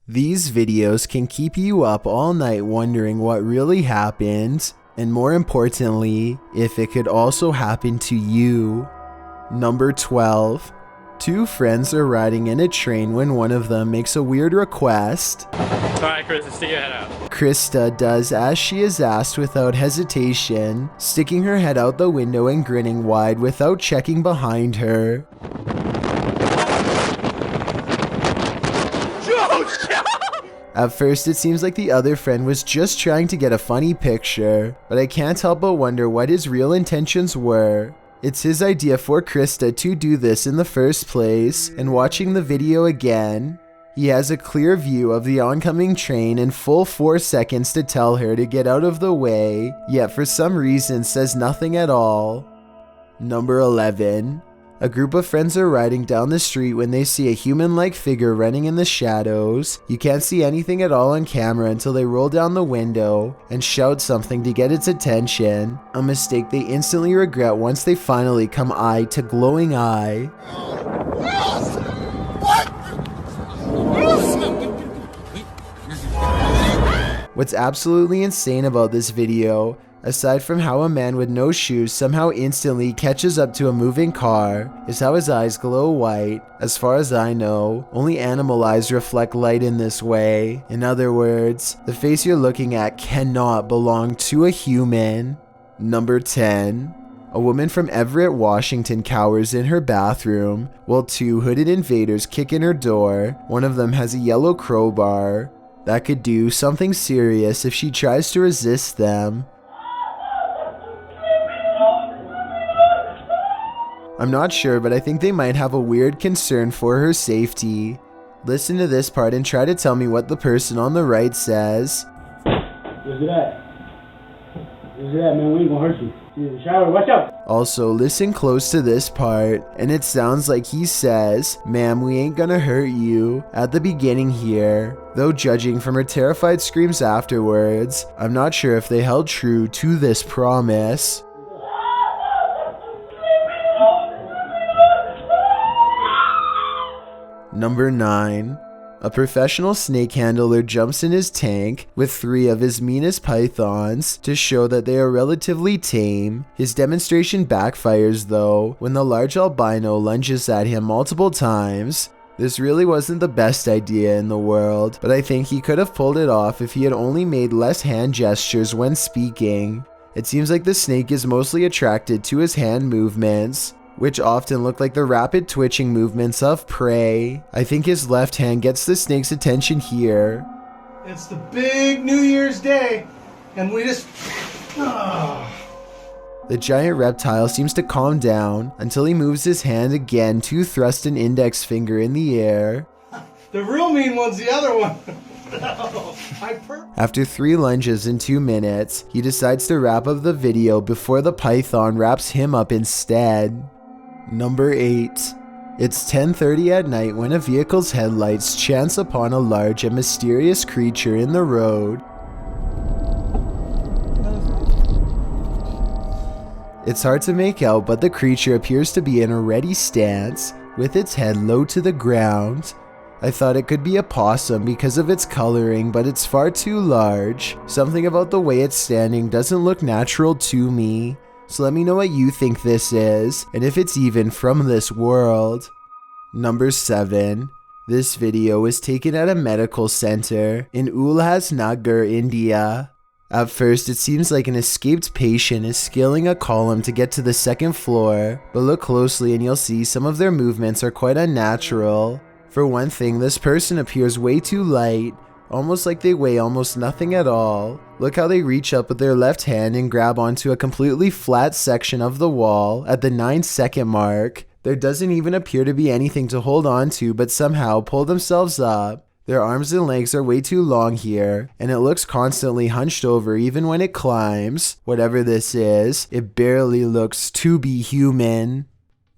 These videos can keep you up all night wondering what really happened, and more importantly, if it could also happen to you. Number 12. Two friends are riding in a train when one of them makes a weird request. Alright, Krista, stick your head out. Krista does as she is asked without hesitation, sticking her head out the window and grinning wide without checking behind her. At first, it seems like the other friend was just trying to get a funny picture, but I can't help but wonder what his real intentions were. It's his idea for Krista to do this in the first place, and watching the video again, he has a clear view of the oncoming train and full 4 seconds to tell her to get out of the way, yet for some reason says nothing at all. Number 11. A group of friends are riding down the street when they see a human-like figure running in the shadows. You can't see anything at all on camera until they roll down the window and shout something to get its attention, a mistake they instantly regret once they finally come eye to glowing eye. What's absolutely insane about this video, aside from how a man with no shoes somehow instantly catches up to a moving car, is how his eyes glow white. As far as I know, only animal eyes reflect light in this way. In other words, the face you're looking at cannot belong to a human. Number 10. A woman from Everett, Washington cowers in her bathroom while two hooded invaders kick in her door. One of them has a yellow crowbar that could do something serious if she tries to resist them. I'm not sure, but I think they might have a weird concern for her safety. Listen to this part and try to tell me what the person on the right says. Where's it at? Where's it at, man? We ain't gonna hurt you. She's in the shower. Watch out! Also, listen close to this part, and it sounds like he says, "Ma'am, we ain't gonna hurt you," at the beginning here. Though judging from her terrified screams afterwards, I'm not sure if they held true to this promise. Number 9. A professional snake handler jumps in his tank with 3 of his meanest pythons to show that they are relatively tame. His demonstration backfires though when the large albino lunges at him multiple times. This really wasn't the best idea in the world, but I think he could have pulled it off if he had only made less hand gestures when speaking. It seems like the snake is mostly attracted to his hand movements, which often look like the rapid twitching movements of prey. I think his left hand gets the snake's attention here. It's the big New Year's Day, and we just... The giant reptile seems to calm down until he moves his hand again to thrust an index finger in the air. The real mean one's the other one. After 3 lunges in 2 minutes, he decides to wrap up the video before the python wraps him up instead. Number 8. It's 10:30 at night when a vehicle's headlights chance upon a large and mysterious creature in the road. It's hard to make out, but the creature appears to be in a ready stance, with its head low to the ground. I thought it could be a possum because of its coloring, but it's far too large. Something about the way it's standing doesn't look natural to me. So let me know what you think this is, and if it's even from this world. Number 7. This video was taken at a medical center in Ulhasnagar, India. At first, it seems like an escaped patient is scaling a column to get to the 2nd floor, but look closely and you'll see some of their movements are quite unnatural. For one thing, this person appears way too light, almost like they weigh almost nothing at all. Look how they reach up with their left hand and grab onto a completely flat section of the wall at the 9-second mark. There doesn't even appear to be anything to hold on to, but somehow pull themselves up. Their arms and legs are way too long here, and it looks constantly hunched over even when it climbs. Whatever this is, it barely looks to be human.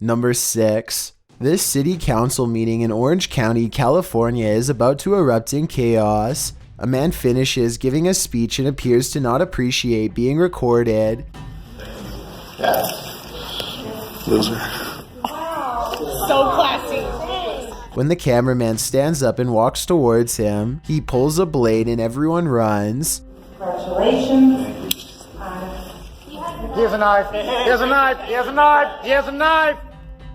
Number 6. This city council meeting in Orange County, California is about to erupt in chaos. A man finishes giving a speech and appears to not appreciate being recorded. Loser. So classy. When the cameraman stands up and walks towards him, he pulls a blade and everyone runs. Congratulations. He has a knife. He has a knife. He has a knife. He has a knife.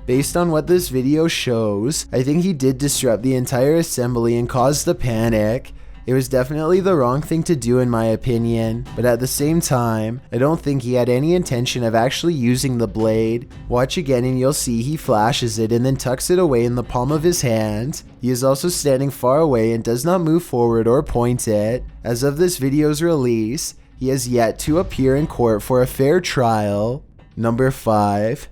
Based on what this video shows, I think he did disrupt the entire assembly and caused the panic. It was definitely the wrong thing to do in my opinion, but at the same time, I don't think he had any intention of actually using the blade. Watch again and you'll see he flashes it and then tucks it away in the palm of his hand. He is also standing far away and does not move forward or point it. As of this video's release, he has yet to appear in court for a fair trial. Number 5.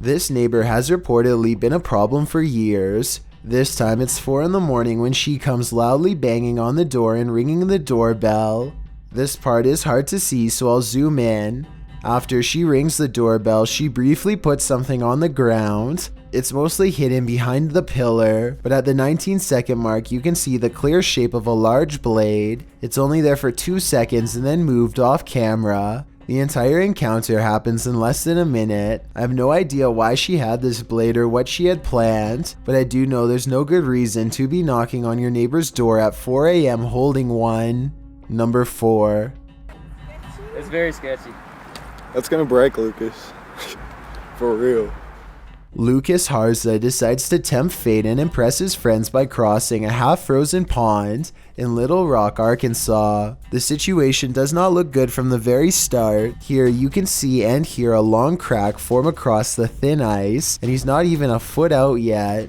This neighbor has reportedly been a problem for years. This time it's 4 in the morning when she comes loudly banging on the door and ringing the doorbell. This part is hard to see, so I'll zoom in. After she rings the doorbell, she briefly puts something on the ground. It's mostly hidden behind the pillar, but at the 19-second mark you can see the clear shape of a large blade. It's only there for 2 seconds and then moved off camera. The entire encounter happens in less than a minute. I have no idea why she had this blade or what she had planned, but I do know there's no good reason to be knocking on your neighbor's door at 4 a.m. holding one. Number 4. It's very sketchy. That's gonna break Lucas. For real. Lucas Harza decides to tempt fate and impress his friends by crossing a half-frozen pond in Little Rock, Arkansas. The situation does not look good from the very start. Here you can see and hear a long crack form across the thin ice, and he's not even a foot out yet.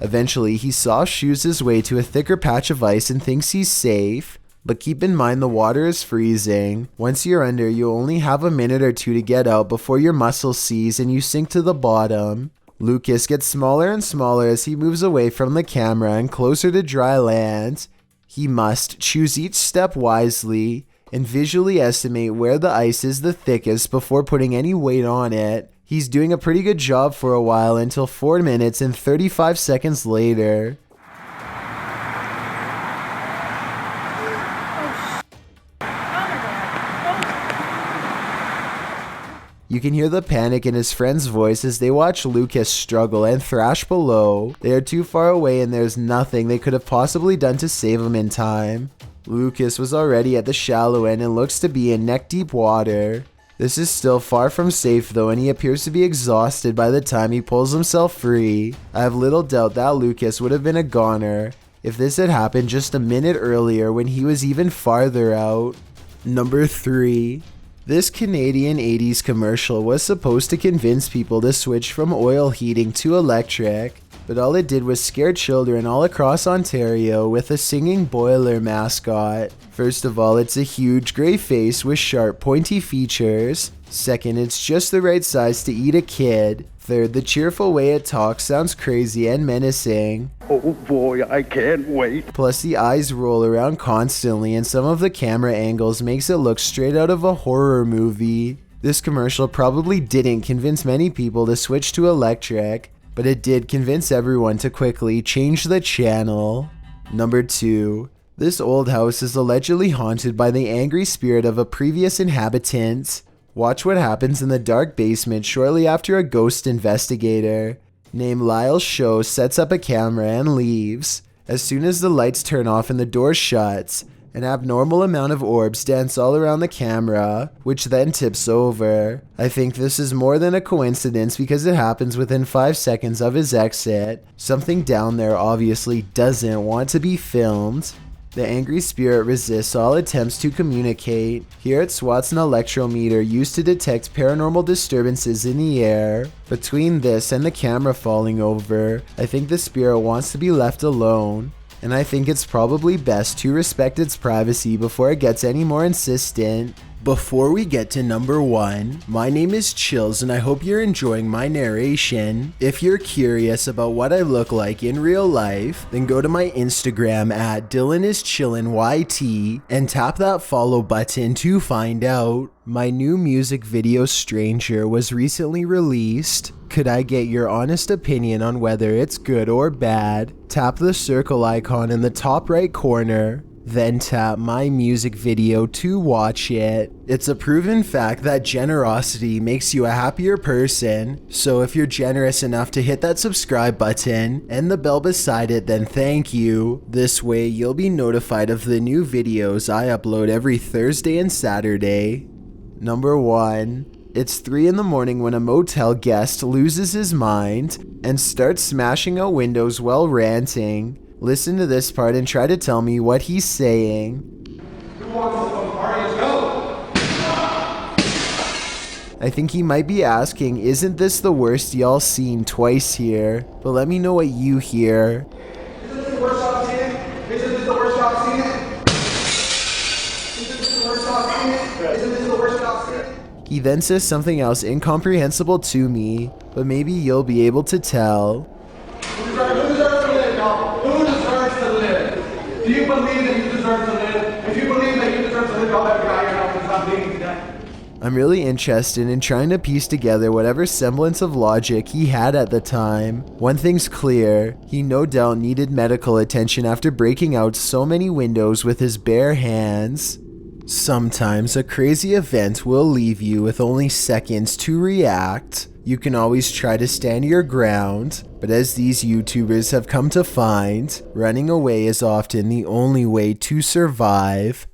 Eventually, he soft shoes his way to a thicker patch of ice and thinks he's safe. But keep in mind the water is freezing. Once you're under, you'll only have a minute or two to get out before your muscles seize and you sink to the bottom. Lucas gets smaller and smaller as he moves away from the camera and closer to dry land. He must choose each step wisely and visually estimate where the ice is the thickest before putting any weight on it. He's doing a pretty good job for a while until 4 minutes and 35 seconds later. You can hear the panic in his friend's voice as they watch Lucas struggle and thrash below. They are too far away and there's nothing they could have possibly done to save him in time. Lucas was already at the shallow end and looks to be in neck-deep water. This is still far from safe though, and he appears to be exhausted by the time he pulls himself free. I have little doubt that Lucas would have been a goner if this had happened just a minute earlier when he was even farther out. Number 3. This Canadian 80s commercial was supposed to convince people to switch from oil heating to electric, but all it did was scare children all across Ontario with a singing boiler mascot. First of all, it's a huge gray face with sharp pointy features. Second, it's just the right size to eat a kid. Third, the cheerful way it talks sounds crazy and menacing. Oh boy, I can't wait. Plus the eyes roll around constantly and some of the camera angles makes it look straight out of a horror movie. This commercial probably didn't convince many people to switch to electric, but it did convince everyone to quickly change the channel. Number 2. This old house is allegedly haunted by the angry spirit of a previous inhabitant. Watch what happens in the dark basement shortly after a ghost investigator named Lyle Show sets up a camera and leaves. As soon as the lights turn off and the door shuts, an abnormal amount of orbs dance all around the camera, which then tips over. I think this is more than a coincidence because it happens within 5 seconds of his exit. Something down there obviously doesn't want to be filmed. The angry spirit resists all attempts to communicate. Here it swats an electrometer used to detect paranormal disturbances in the air. Between this and the camera falling over, I think the spirit wants to be left alone. And I think it's probably best to respect its privacy before it gets any more insistent. Before we get to number 1, my name is Chills and I hope you're enjoying my narration. If you're curious about what I look like in real life, then go to my Instagram at DylanIsChillinYT and tap that follow button to find out. My new music video Stranger was recently released. Could I get your honest opinion on whether it's good or bad? Tap the circle icon in the top right corner. then tap my music video to watch it. It's a proven fact that generosity makes you a happier person, so if you're generous enough to hit that subscribe button and the bell beside it, then thank you. This way you'll be notified of the new videos I upload every Thursday and Saturday. Number 1. It's 3 in the morning when a motel guest loses his mind and starts smashing out windows while ranting. Listen to this part and try to tell me what he's saying. Who wants to party? Let's go! I think he might be asking, isn't this the worst y'all seen twice here? But let me know what you hear. Isn't this the worst I've seen it? Isn't this the worst I've seen it? Isn't this the worst I've seen it? Isn't this the worst I've seen it? He then says something else incomprehensible to me, but maybe you'll be able to tell. Who deserves to live, y'all? Who deserves to live? Do you believe that you deserve to live? If you believe that you deserve to live, y'all better get out here and help us stop bleeding to death. I'm really interested in trying to piece together whatever semblance of logic he had at the time. One thing's clear, he no doubt needed medical attention after breaking out so many windows with his bare hands. Sometimes a crazy event will leave you with only seconds to react. You can always try to stand your ground, but as these YouTubers have come to find, running away is often the only way to survive.